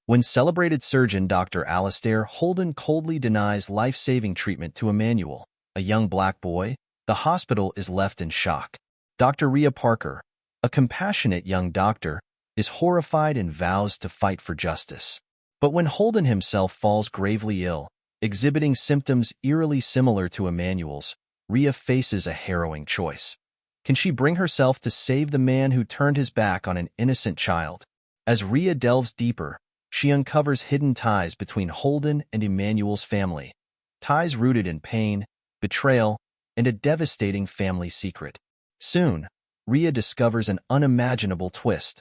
When celebrated surgeon Dr. Alastair Holden coldly denies life-saving treatment to Emmanuel, a young black boy, the hospital is left in shock. Dr. Rhea Parker, a compassionate young doctor, is horrified and vows to fight for justice. But when Holden himself falls gravely ill, exhibiting symptoms eerily similar to Emmanuel's, Rhea faces a harrowing choice. Can she bring herself to save the man who turned his back on an innocent child? As Rhea delves deeper, she uncovers hidden ties between Holden and Emmanuel's family, ties rooted in pain, betrayal, and a devastating family secret. Soon, Rhea discovers an unimaginable twist.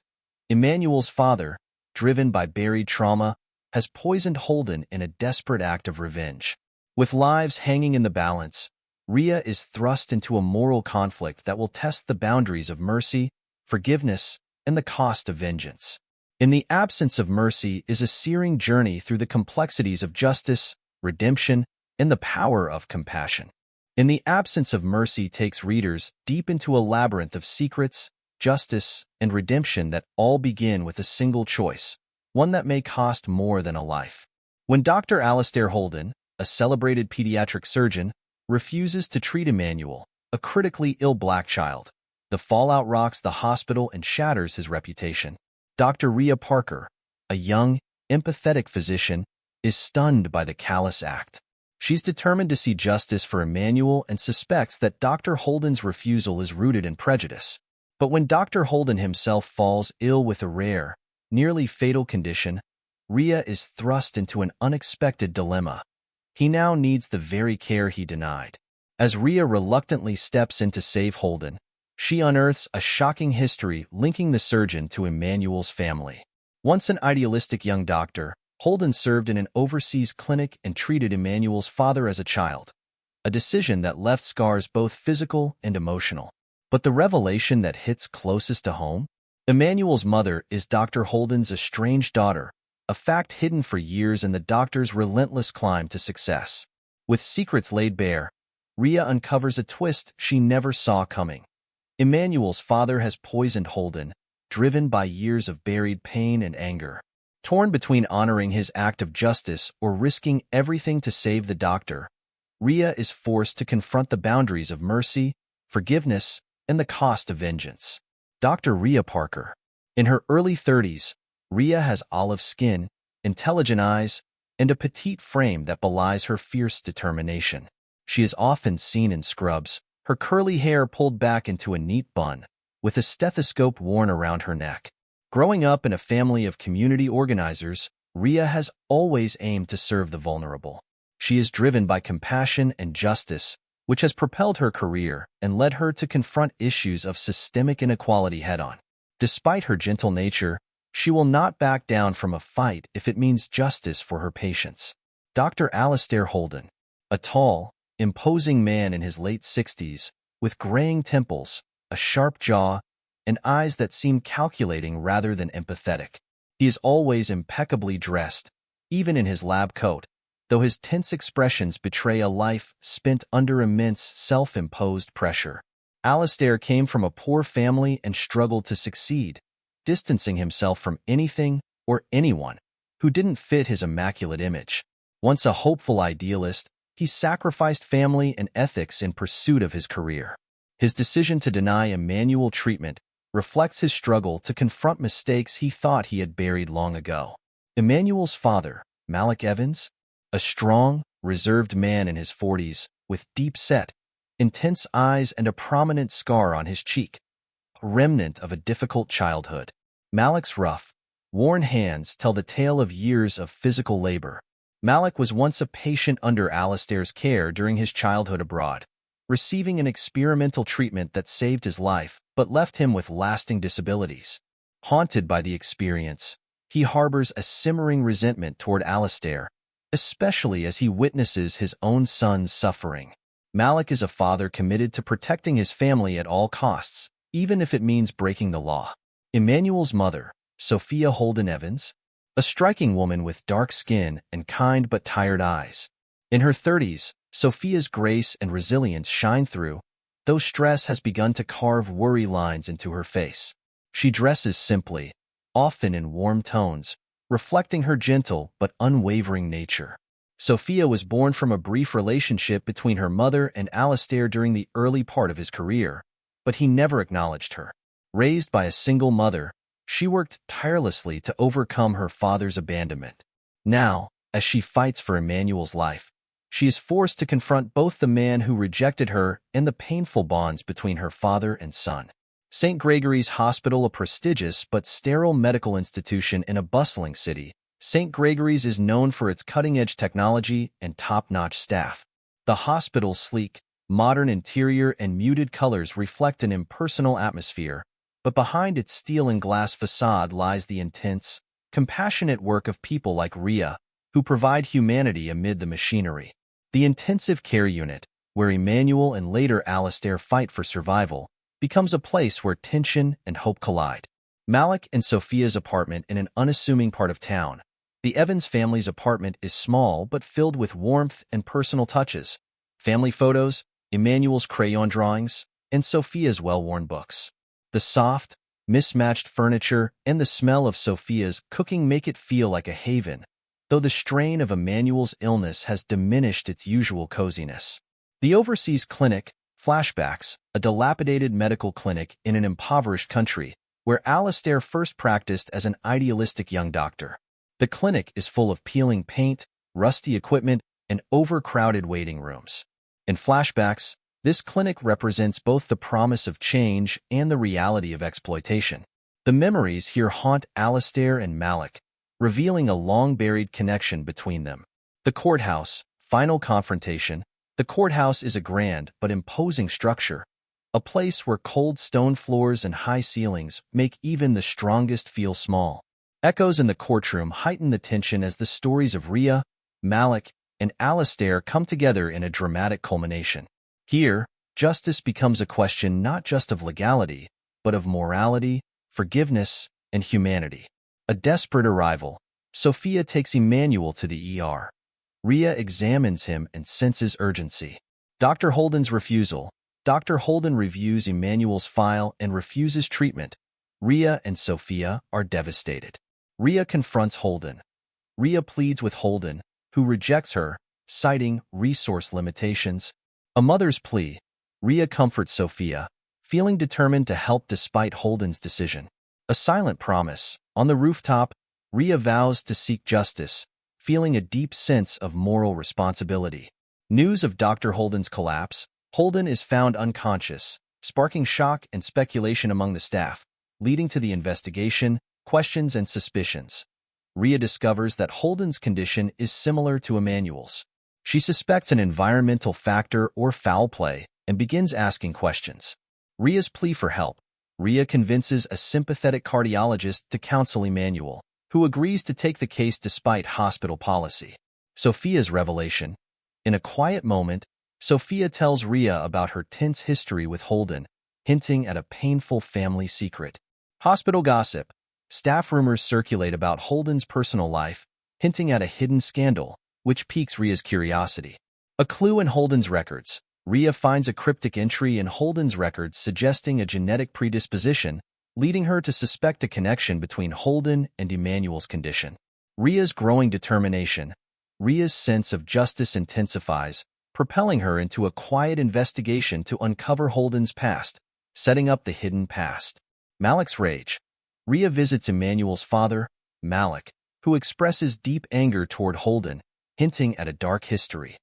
Emmanuel's father, driven by buried trauma, has poisoned Holden in a desperate act of revenge. With lives hanging in the balance, Rhea is thrust into a moral conflict that will test the boundaries of mercy, forgiveness, and the cost of vengeance. In the absence of mercy is a searing journey through the complexities of justice, redemption, and the power of compassion. In the absence of mercy takes readers deep into a labyrinth of secrets, justice, and redemption that all begin with a single choice, one that may cost more than a life. When Dr. Alastair Holden, a celebrated pediatric surgeon, refuses to treat Emmanuel, a critically ill black child, the fallout rocks the hospital and shatters his reputation. Dr. Rhea Parker, a young, empathetic physician, is stunned by the callous act. She's determined to see justice for Emmanuel and suspects that Dr. Holden's refusal is rooted in prejudice. But when Dr. Holden himself falls ill with a rare, nearly fatal condition, Rhea is thrust into an unexpected dilemma. He now needs the very care he denied. As Rhea reluctantly steps in to save Holden, she unearths a shocking history linking the surgeon to Emmanuel's family. Once an idealistic young doctor, Holden served in an overseas clinic and treated Emmanuel's father as a child, a decision that left scars both physical and emotional. But the revelation that hits closest to home? Emmanuel's mother is Dr. Holden's estranged daughter, a fact hidden for years in the doctor's relentless climb to success. With secrets laid bare, Rhea uncovers a twist she never saw coming. Emmanuel's father has poisoned Holden, driven by years of buried pain and anger. Torn between honoring his act of justice or risking everything to save the doctor, Rhea is forced to confront the boundaries of mercy, forgiveness, and the cost of vengeance. Dr. Rhea Parker. In her early 30s, Rhea has olive skin, intelligent eyes, and a petite frame that belies her fierce determination. She is often seen in scrubs, her curly hair pulled back into a neat bun, with a stethoscope worn around her neck. Growing up in a family of community organizers, Rhea has always aimed to serve the vulnerable. She is driven by compassion and justice, which has propelled her career and led her to confront issues of systemic inequality head-on. Despite her gentle nature, she will not back down from a fight if it means justice for her patients. Dr. Alastair Holden, a tall, imposing man in his late 60s, with graying temples, a sharp jaw, and eyes that seem calculating rather than empathetic. He is always impeccably dressed, even in his lab coat, though his tense expressions betray a life spent under immense self-imposed pressure. Alastair came from a poor family and struggled to succeed, distancing himself from anything or anyone who didn't fit his immaculate image. Once a hopeful idealist, he sacrificed family and ethics in pursuit of his career. His decision to deny Emmanuel treatment reflects his struggle to confront mistakes he thought he had buried long ago. Emmanuel's father, Malik Evans, a strong, reserved man in his 40s, with deep-set, intense eyes and a prominent scar on his cheek, a remnant of a difficult childhood. Malik's rough, worn hands tell the tale of years of physical labor. Malik was once a patient under Alastair's care during his childhood abroad, receiving an experimental treatment that saved his life but left him with lasting disabilities. Haunted by the experience, he harbors a simmering resentment toward Alastair, especially as he witnesses his own son's suffering. Malik is a father committed to protecting his family at all costs, even if it means breaking the law. Emmanuel's mother, Sophia Holden Evans, a striking woman with dark skin and kind but tired eyes. In her 30s, Sophia's grace and resilience shine through, though stress has begun to carve worry lines into her face. She dresses simply, often in warm tones, reflecting her gentle but unwavering nature. Sophia was born from a brief relationship between her mother and Alastair during the early part of his career, but he never acknowledged her. Raised by a single mother, she worked tirelessly to overcome her father's abandonment. Now, as she fights for Emmanuel's life, she is forced to confront both the man who rejected her and the painful bonds between her father and son. St. Gregory's Hospital, a prestigious but sterile medical institution in a bustling city, St. Gregory's is known for its cutting-edge technology and top-notch staff. The hospital's sleek, modern interior and muted colors reflect an impersonal atmosphere, but behind its steel and glass facade lies the intense, compassionate work of people like Ria, who provide humanity amid the machinery. The intensive care unit, where Emmanuel and later Alastair fight for survival, becomes a place where tension and hope collide. Malik and Sophia's apartment in an unassuming part of town. The Evans family's apartment is small but filled with warmth and personal touches. Family photos, Emmanuel's crayon drawings, and Sophia's well-worn books. The soft, mismatched furniture and the smell of Sophia's cooking make it feel like a haven, though the strain of Emmanuel's illness has diminished its usual coziness. The overseas clinic, flashbacks, a dilapidated medical clinic in an impoverished country, where Alastair first practiced as an idealistic young doctor. The clinic is full of peeling paint, rusty equipment, and overcrowded waiting rooms. In flashbacks, this clinic represents both the promise of change and the reality of exploitation. The memories here haunt Alastair and Malik, revealing a long-buried connection between them. The courthouse, final confrontation. The courthouse is a grand but imposing structure, a place where cold stone floors and high ceilings make even the strongest feel small. Echoes in the courtroom heighten the tension as the stories of Ria, Malik, and Alastair come together in a dramatic culmination. Here, justice becomes a question not just of legality, but of morality, forgiveness, and humanity. A desperate arrival, Sophia takes Emmanuel to the ER. Ria examines him and senses urgency. Dr. Holden's refusal. Dr. Holden reviews Emmanuel's file and refuses treatment. Ria and Sophia are devastated. Ria confronts Holden. Ria pleads with Holden, who rejects her, citing resource limitations. A mother's plea. Ria comforts Sophia, feeling determined to help despite Holden's decision. A silent promise. On the rooftop, Ria vows to seek justice, feeling a deep sense of moral responsibility. News of Dr. Holden's collapse. Holden is found unconscious, sparking shock and speculation among the staff, leading to the investigation, questions, and suspicions. Ria discovers that Holden's condition is similar to Emmanuel's. She suspects an environmental factor or foul play and begins asking questions. Ria's plea for help. Ria convinces a sympathetic cardiologist to counsel Emmanuel, who agrees to take the case despite hospital policy. Sophia's revelation. In a quiet moment, Sophia tells Ria about her tense history with Holden, hinting at a painful family secret. Hospital gossip. Staff rumors circulate about Holden's personal life, hinting at a hidden scandal, which piques Ria's curiosity. A clue in Holden's records. Ria finds a cryptic entry in Holden's records suggesting a genetic predisposition, leading her to suspect a connection between Holden and Emmanuel's condition. Ria's growing determination. Ria's sense of justice intensifies, propelling her into a quiet investigation to uncover Holden's past, setting up the hidden past. Malik's rage. Ria visits Emmanuel's father, Malik, who expresses deep anger toward Holden, hinting at a dark history.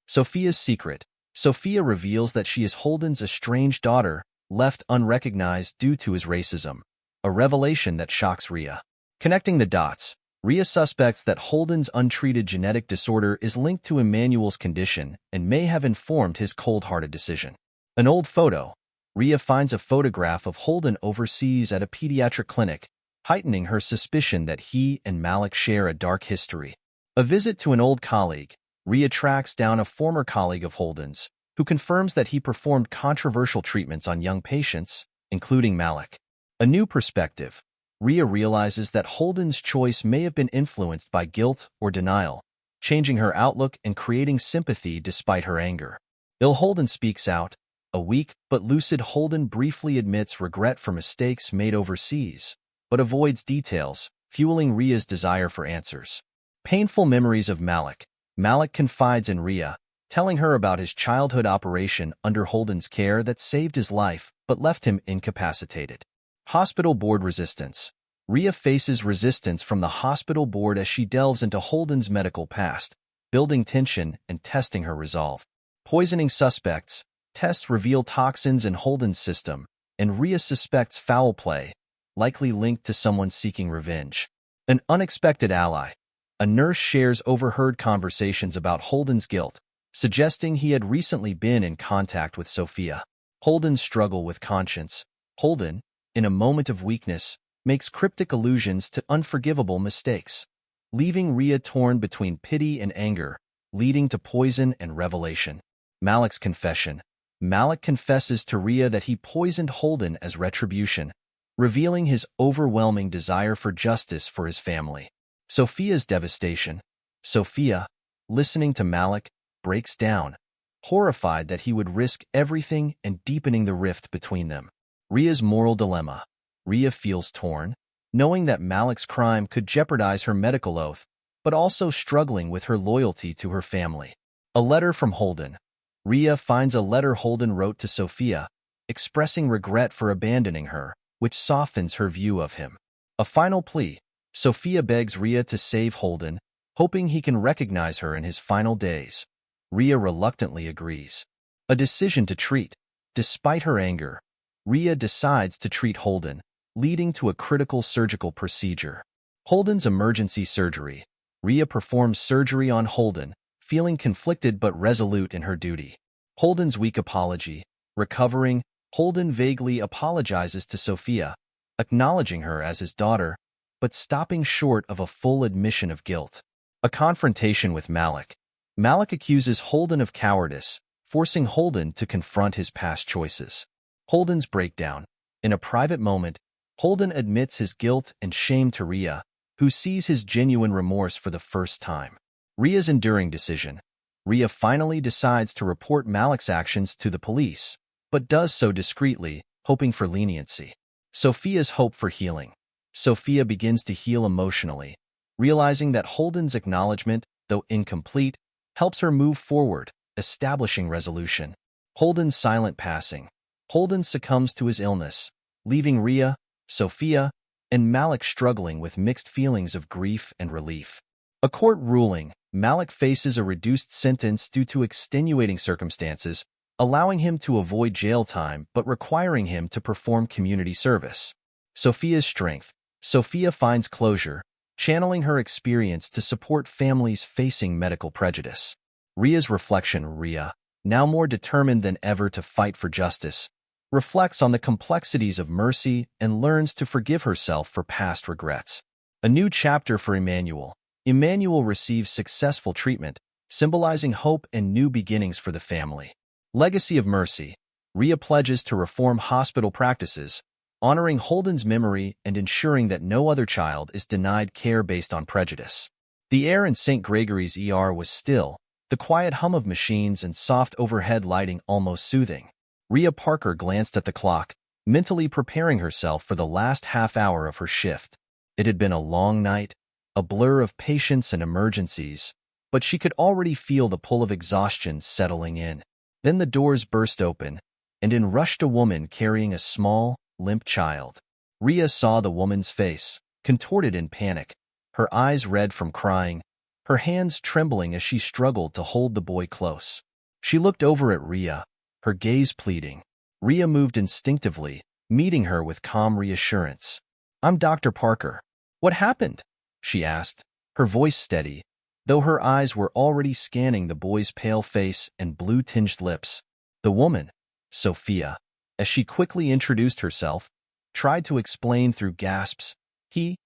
Sophia's secret. Sophia reveals that she is Holden's estranged daughter, left unrecognized due to his racism, a revelation that shocks Ria. Connecting the dots, Ria suspects that Holden's untreated genetic disorder is linked to Emmanuel's condition and may have informed his cold-hearted decision. An old photo. Ria finds a photograph of Holden overseas at a pediatric clinic, heightening her suspicion that he and Malik share a dark history. A visit to an old colleague. Ria tracks down a former colleague of Holden's, who confirms that he performed controversial treatments on young patients, including Malik. A new perspective. Ria realizes that Holden's choice may have been influenced by guilt or denial, changing her outlook and creating sympathy despite her anger. Holden speaks out. A weak but lucid Holden briefly admits regret for mistakes made overseas, but avoids details, fueling Ria's desire for answers. Painful memories of Malik. Malik confides in Ria, telling her about his childhood operation under Holden's care that saved his life but left him incapacitated. Hospital board resistance. Ria faces resistance from the hospital board as she delves into Holden's medical past, building tension and testing her resolve. Poisoning suspects. Tests reveal toxins in Holden's system, and Ria suspects foul play, likely linked to someone seeking revenge. An unexpected ally. A nurse shares overheard conversations about Holden's guilt, suggesting he had recently been in contact with Sophia. Holden's struggle with conscience. Holden, in a moment of weakness, makes cryptic allusions to unforgivable mistakes, leaving Ria torn between pity and anger, leading to poison and revelation. Malik's confession. Malik confesses to Ria that he poisoned Holden as retribution, revealing his overwhelming desire for justice for his family. Sophia's devastation. Sophia, listening to Malik, breaks down, horrified that he would risk everything and deepening the rift between them. Ria's moral dilemma. Ria feels torn, knowing that Malik's crime could jeopardize her medical oath, but also struggling with her loyalty to her family. A letter from Holden. Ria finds a letter Holden wrote to Sophia, expressing regret for abandoning her, which softens her view of him. A final plea. Sophia begs Ria to save Holden, hoping he can recognize her in his final days. Ria reluctantly agrees. A decision to treat. Despite her anger, Ria decides to treat Holden, leading to a critical surgical procedure. Holden's emergency surgery. Ria performs surgery on Holden, feeling conflicted but resolute in her duty. Holden's weak apology. Recovering, Holden vaguely apologizes to Sophia, acknowledging her as his daughter, but stopping short of a full admission of guilt. A confrontation with Malik. Malik accuses Holden of cowardice, forcing Holden to confront his past choices. Holden's breakdown. In a private moment, Holden admits his guilt and shame to Ria, who sees his genuine remorse for the first time. Ria's enduring decision. Ria finally decides to report Malik's actions to the police, but does so discreetly, hoping for leniency. Sophia's hope for healing. Sophia begins to heal emotionally, realizing that Holden's acknowledgement, though incomplete, helps her move forward, establishing resolution. Holden's silent passing. Holden succumbs to his illness, leaving Ria, Sophia, and Malik struggling with mixed feelings of grief and relief. A court ruling. Malik faces a reduced sentence due to extenuating circumstances, allowing him to avoid jail time but requiring him to perform community service. Sophia's strength. Sophia finds closure, channeling her experience to support families facing medical prejudice. Ria's reflection. Ria, now more determined than ever to fight for justice, reflects on the complexities of mercy and learns to forgive herself for past regrets. A new chapter for Emmanuel. Emmanuel receives successful treatment, symbolizing hope and new beginnings for the family. Legacy of mercy. Ria pledges to reform hospital practices, honoring Holden's memory and ensuring that no other child is denied care based on prejudice. The air in St. Gregory's ER was still, the quiet hum of machines and soft overhead lighting almost soothing. Ria Parker glanced at the clock, mentally preparing herself for the last half hour of her shift. It had been a long night, a blur of patients and emergencies, but she could already feel the pull of exhaustion settling in. Then the doors burst open, and in rushed a woman carrying a small, limp child. Ria saw the woman's face, contorted in panic, her eyes red from crying, her hands trembling as she struggled to hold the boy close. She looked over at Ria, her gaze pleading. Ria moved instinctively, meeting her with calm reassurance. "I'm Dr. Parker." "What happened?" she asked, her voice steady, though her eyes were already scanning the boy's pale face and blue-tinged lips. The woman, Sophia, as she quickly introduced herself, tried to explain through gasps. He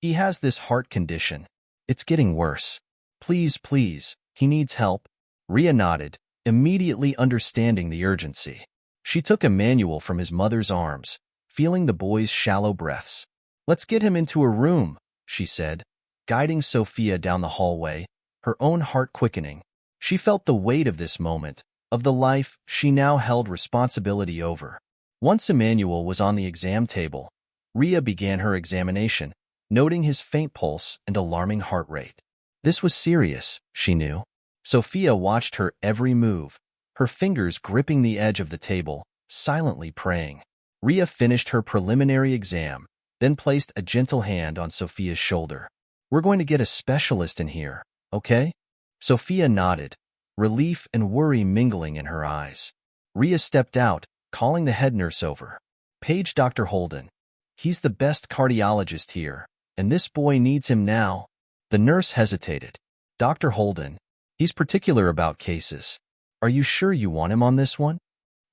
has this heart condition. It's getting worse. Please, he needs help." Ria nodded, immediately understanding the urgency. She took Emmanuel from his mother's arms, feeling the boy's shallow breaths. "Let's get him into a room," she said, guiding Sophia down the hallway, her own heart quickening. She felt the weight of this moment, of the life she now held responsibility over. Once Emmanuel was on the exam table, Ria began her examination, noting his faint pulse and alarming heart rate. This was serious, she knew. Sophia watched her every move, her fingers gripping the edge of the table, silently praying. Ria finished her preliminary exam, then placed a gentle hand on Sophia's shoulder. "We're going to get a specialist in here, okay?" Sophia nodded, relief and worry mingling in her eyes. Ria stepped out, calling the head nurse over. "Page Dr. Holden. He's the best cardiologist here, and this boy needs him now." The nurse hesitated. "Dr. Holden, he's particular about cases. Are you sure you want him on this one?"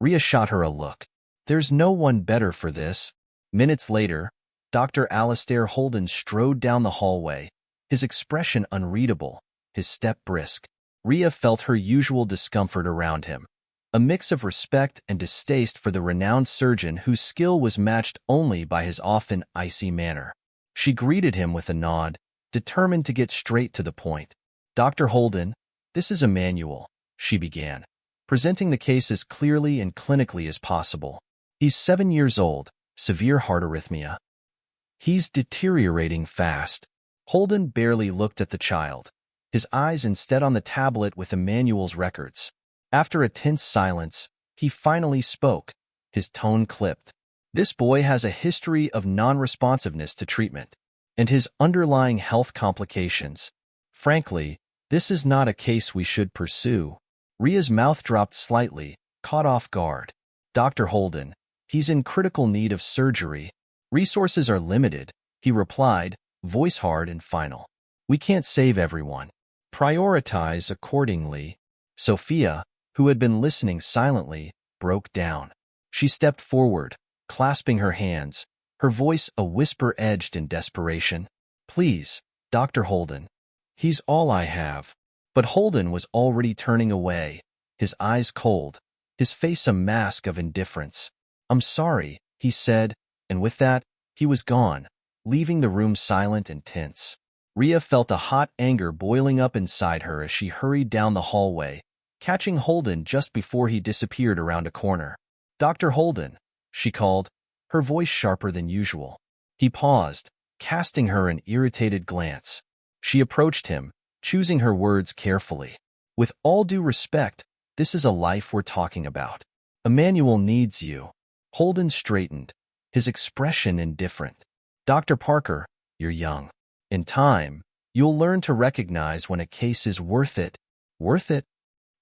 Ria shot her a look. "There's no one better for this." Minutes later, Dr. Alastair Holden strode down the hallway, his expression unreadable, his step brisk. Ria felt her usual discomfort around him, a mix of respect and distaste for the renowned surgeon whose skill was matched only by his often icy manner. She greeted him with a nod, determined to get straight to the point. "Dr. Holden, this is Emmanuel," she began, presenting the case as clearly and clinically as possible. "He's 7 years old, severe heart arrhythmia. He's deteriorating fast." Holden barely looked at the child, his eyes instead on the tablet with Emmanuel's records. After a tense silence, he finally spoke, his tone clipped. "This boy has a history of non-responsiveness to treatment, and his underlying health complications. Frankly, this is not a case we should pursue." Ria's mouth dropped slightly, caught off guard. "Dr. Holden, he's in critical need of surgery. Resources are limited," he replied, voice hard and final. "We can't save everyone. Prioritize accordingly." Sophia, who had been listening silently, broke down. She stepped forward, clasping her hands, her voice a whisper edged in desperation. "Please, Dr. Holden. He's all I have." But Holden was already turning away, his eyes cold, his face a mask of indifference. "I'm sorry," he said, and with that, he was gone, leaving the room silent and tense. Ria felt a hot anger boiling up inside her as she hurried down the hallway, catching Holden just before he disappeared around a corner. "Dr. Holden," she called, her voice sharper than usual. He paused, casting her an irritated glance. She approached him, choosing her words carefully. "With all due respect, this is a life we're talking about. Emmanuel needs you." Holden straightened, his expression indifferent. "Dr. Parker, you're young. In time, you'll learn to recognize when a case is worth it." "Worth it?"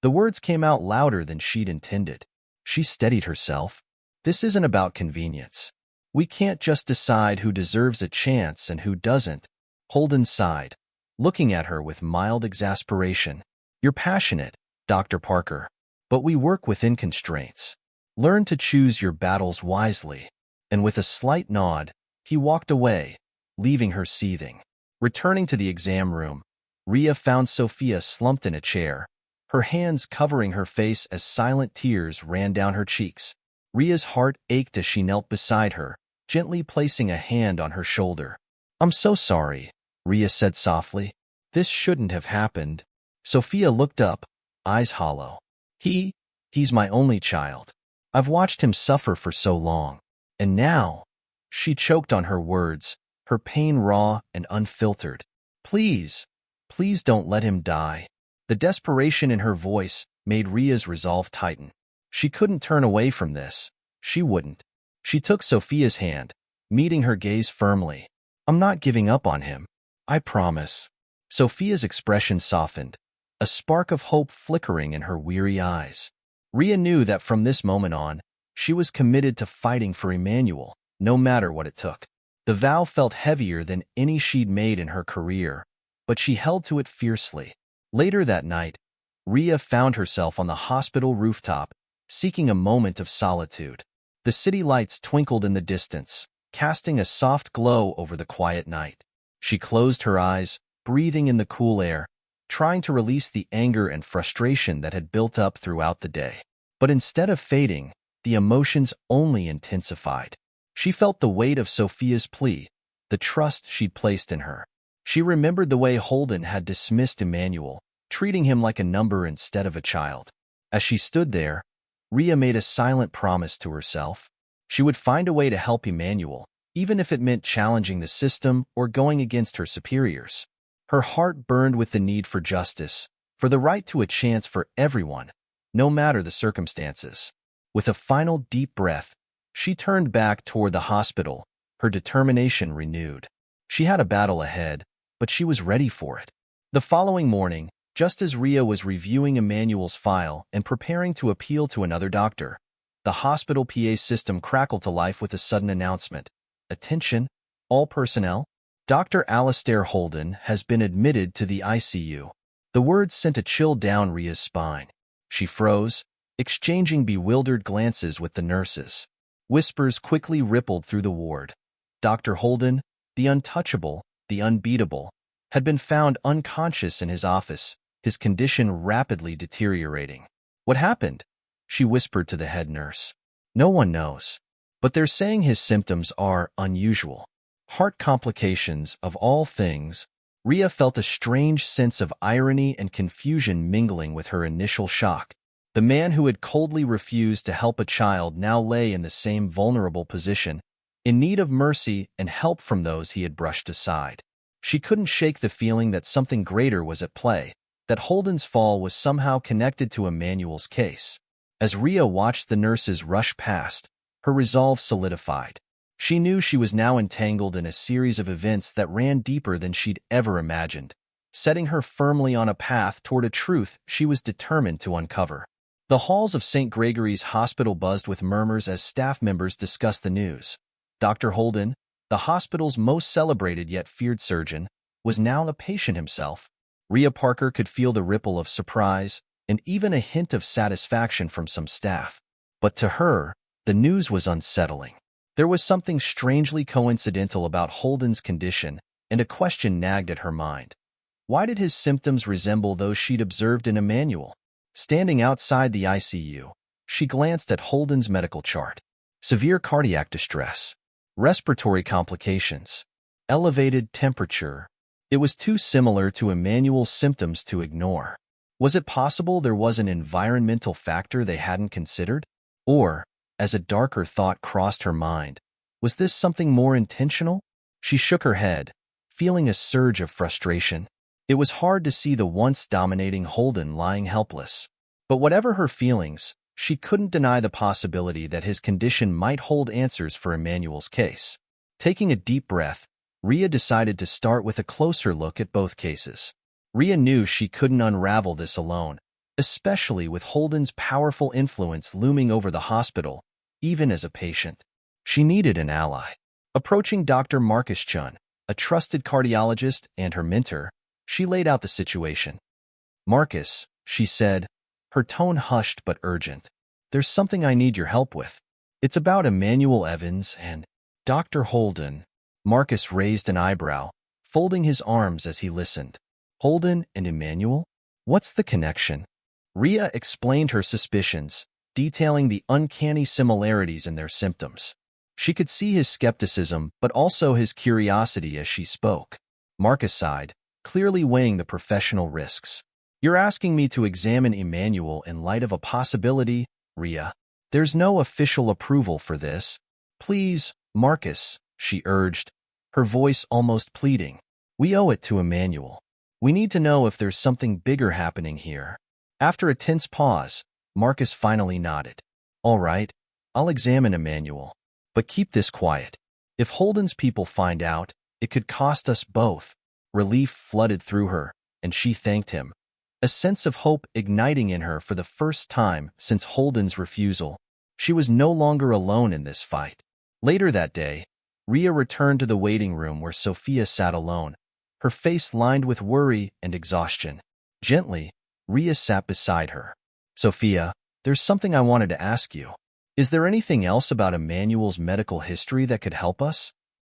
The words came out louder than she'd intended. She steadied herself. "This isn't about convenience. We can't just decide who deserves a chance and who doesn't." Holden sighed, looking at her with mild exasperation. "You're passionate, Dr. Parker, but we work within constraints. Learn to choose your battles wisely." And with a slight nod, he walked away, leaving her seething. Returning to the exam room, Ria found Sophia slumped in a chair, her hands covering her face as silent tears ran down her cheeks. Ria's heart ached as she knelt beside her, gently placing a hand on her shoulder. "I'm so sorry," Ria said softly. "This shouldn't have happened." Sophia looked up, eyes hollow. He's my only child. I've watched him suffer for so long. And now," she choked on her words, her pain raw and unfiltered. Please don't let him die." The desperation in her voice made Ria's resolve tighten. She couldn't turn away from this. She wouldn't. She took Sophia's hand, meeting her gaze firmly. "I'm not giving up on him. I promise." Sophia's expression softened, a spark of hope flickering in her weary eyes. Ria knew that from this moment on, she was committed to fighting for Emmanuel, no matter what it took. The vow felt heavier than any she'd made in her career, but she held to it fiercely. Later that night, Ria found herself on the hospital rooftop, seeking a moment of solitude. The city lights twinkled in the distance, casting a soft glow over the quiet night. She closed her eyes, breathing in the cool air, trying to release the anger and frustration that had built up throughout the day. But instead of fading, the emotions only intensified. She felt the weight of Sophia's plea, the trust she'd placed in her. She remembered the way Holden had dismissed Emmanuel, treating him like a number instead of a child. As she stood there, Ria made a silent promise to herself. She would find a way to help Emmanuel, even if it meant challenging the system or going against her superiors. Her heart burned with the need for justice, for the right to a chance for everyone, no matter the circumstances. With a final deep breath, she turned back toward the hospital, her determination renewed. She had a battle ahead, but she was ready for it. The following morning, just as Ria was reviewing Emmanuel's file and preparing to appeal to another doctor, the hospital PA system crackled to life with a sudden announcement. Attention, all personnel. Dr. Alastair Holden has been admitted to the ICU. The words sent a chill down Ria's spine. She froze, exchanging bewildered glances with the nurses. Whispers quickly rippled through the ward. Dr. Holden, the untouchable, the unbeatable, had been found unconscious in his office, his condition rapidly deteriorating. What happened? She whispered to the head nurse. No one knows, but they're saying his symptoms are unusual. Heart complications, of all things. Ria felt a strange sense of irony and confusion mingling with her initial shock. The man who had coldly refused to help a child now lay in the same vulnerable position, in need of mercy and help from those he had brushed aside. She couldn't shake the feeling that something greater was at play, that Holden's fall was somehow connected to Emmanuel's case. As Ria watched the nurses rush past, her resolve solidified. She knew she was now entangled in a series of events that ran deeper than she'd ever imagined, setting her firmly on a path toward a truth she was determined to uncover. The halls of St. Gregory's Hospital buzzed with murmurs as staff members discussed the news. Dr. Holden, the hospital's most celebrated yet feared surgeon, was now a patient himself. Ria Parker could feel the ripple of surprise and even a hint of satisfaction from some staff. But to her, the news was unsettling. There was something strangely coincidental about Holden's condition, and a question nagged at her mind. Why did his symptoms resemble those she'd observed in Emmanuel? Standing outside the ICU, she glanced at Holden's medical chart. Severe cardiac distress, respiratory complications, elevated temperature. It was too similar to Emmanuel's symptoms to ignore. Was it possible there was an environmental factor they hadn't considered? Or, as a darker thought crossed her mind, was this something more intentional? She shook her head, feeling a surge of frustration. It was hard to see the once dominating Holden lying helpless. But whatever her feelings, she couldn't deny the possibility that his condition might hold answers for Emmanuel's case. Taking a deep breath, Ria decided to start with a closer look at both cases. Ria knew she couldn't unravel this alone, especially with Holden's powerful influence looming over the hospital, even as a patient. She needed an ally. Approaching Dr. Marcus Chun, a trusted cardiologist and her mentor, she laid out the situation. Marcus, she said, her tone hushed but urgent. There's something I need your help with. It's about Emmanuel Evans and Dr. Holden. Marcus raised an eyebrow, folding his arms as he listened. Holden and Emmanuel? What's the connection? Ria explained her suspicions, detailing the uncanny similarities in their symptoms. She could see his skepticism, but also his curiosity as she spoke. Marcus sighed, clearly weighing the professional risks. You're asking me to examine Emmanuel in light of a possibility, Ria. There's no official approval for this. Please, Marcus, she urged, her voice almost pleading. We owe it to Emmanuel. We need to know if there's something bigger happening here. After a tense pause, Marcus finally nodded. All right, I'll examine Emmanuel. But keep this quiet. If Holden's people find out, it could cost us both. Relief flooded through her, and she thanked him. A sense of hope igniting in her for the first time since Holden's refusal. She was no longer alone in this fight. Later that day, Ria returned to the waiting room where Sophia sat alone, her face lined with worry and exhaustion. Gently, Ria sat beside her. Sophia, there's something I wanted to ask you. Is there anything else about Emmanuel's medical history that could help us?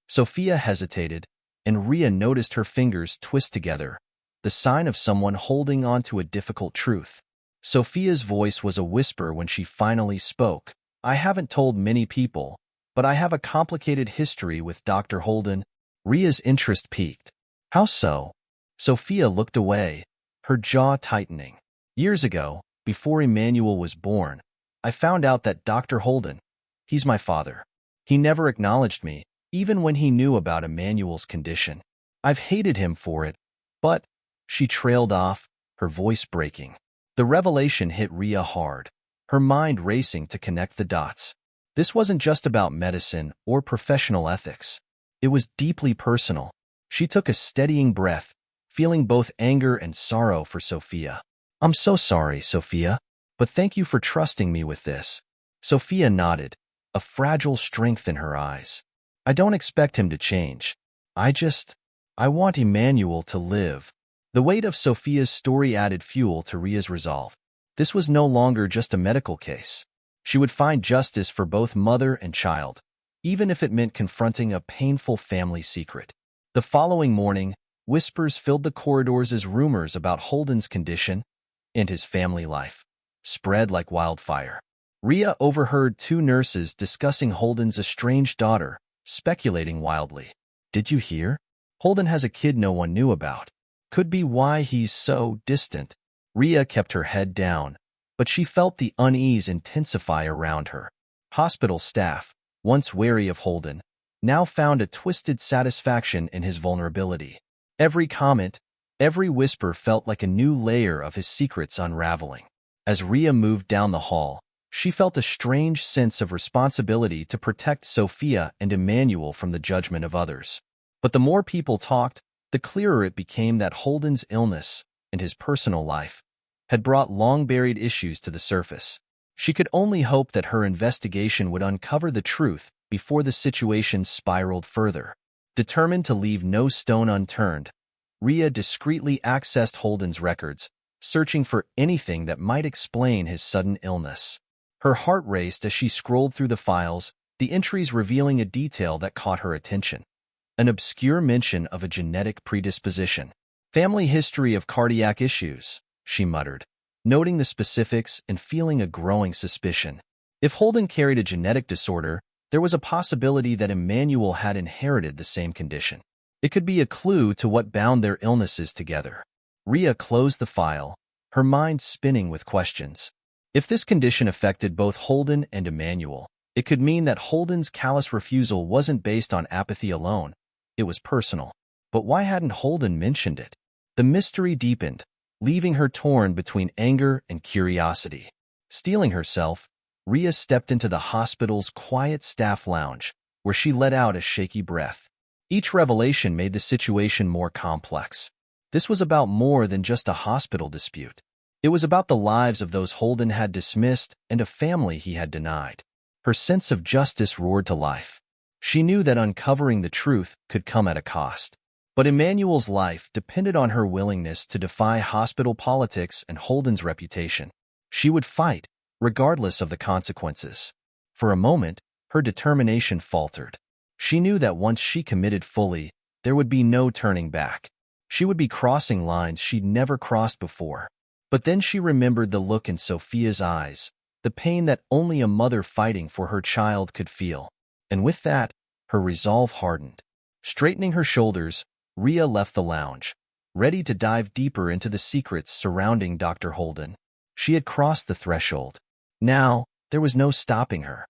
Sophia hesitated, and Ria noticed her fingers twist together, the sign of someone holding on to a difficult truth. Sophia's voice was a whisper when she finally spoke. I haven't told many people, but I have a complicated history with Dr. Holden. Ria's interest piqued. How so? Sophia looked away, her jaw tightening. Years ago, before Emmanuel was born, I found out that Dr. Holden, he's my father. He never acknowledged me, even when he knew about Emmanuel's condition. I've hated him for it, but, she trailed off, her voice breaking. The revelation hit Rhea hard, her mind racing to connect the dots. This wasn't just about medicine or professional ethics. It was deeply personal. She took a steadying breath, feeling both anger and sorrow for Sophia. I'm so sorry, Sophia, but thank you for trusting me with this. Sophia nodded, a fragile strength in her eyes. I don't expect him to change. I want Emmanuel to live. The weight of Sophia's story added fuel to Rhea's resolve. This was no longer just a medical case. She would find justice for both mother and child, even if it meant confronting a painful family secret. The following morning, whispers filled the corridors as rumors about Holden's condition and his family life spread like wildfire. Rhea overheard two nurses discussing Holden's estranged daughter, speculating wildly. Did you hear? Holden has a kid no one knew about. Could be why he's so distant. Rhea kept her head down, but she felt the unease intensify around her. Hospital staff, once wary of Holden, now found a twisted satisfaction in his vulnerability. Every comment, every whisper felt like a new layer of his secrets unraveling. As Rhea moved down the hall, she felt a strange sense of responsibility to protect Sophia and Emmanuel from the judgment of others. But the more people talked, the clearer it became that Holden's illness and his personal life had brought long-buried issues to the surface. She could only hope that her investigation would uncover the truth before the situation spiraled further. Determined to leave no stone unturned, Rhea discreetly accessed Holden's records, searching for anything that might explain his sudden illness. Her heart raced as she scrolled through the files, the entries revealing a detail that caught her attention. An obscure mention of a genetic predisposition. Family history of cardiac issues, she muttered, noting the specifics and feeling a growing suspicion. If Holden carried a genetic disorder, there was a possibility that Emmanuel had inherited the same condition. It could be a clue to what bound their illnesses together. Rhea closed the file, her mind spinning with questions. If this condition affected both Holden and Emmanuel, it could mean that Holden's callous refusal wasn't based on apathy alone. It was personal. But why hadn't Holden mentioned it? The mystery deepened, leaving her torn between anger and curiosity. Steeling herself, Rhea stepped into the hospital's quiet staff lounge, where she let out a shaky breath. Each revelation made the situation more complex. This was about more than just a hospital dispute. It was about the lives of those Holden had dismissed and a family he had denied. Her sense of justice roared to life. She knew that uncovering the truth could come at a cost. But Emmanuel's life depended on her willingness to defy hospital politics and Holden's reputation. She would fight, regardless of the consequences. For a moment, her determination faltered. She knew that once she committed fully, there would be no turning back. She would be crossing lines she'd never crossed before. But then she remembered the look in Sophia's eyes, the pain that only a mother fighting for her child could feel. And with that, her resolve hardened. Straightening her shoulders, Rhea left the lounge, ready to dive deeper into the secrets surrounding Dr. Holden. She had crossed the threshold. Now, there was no stopping her.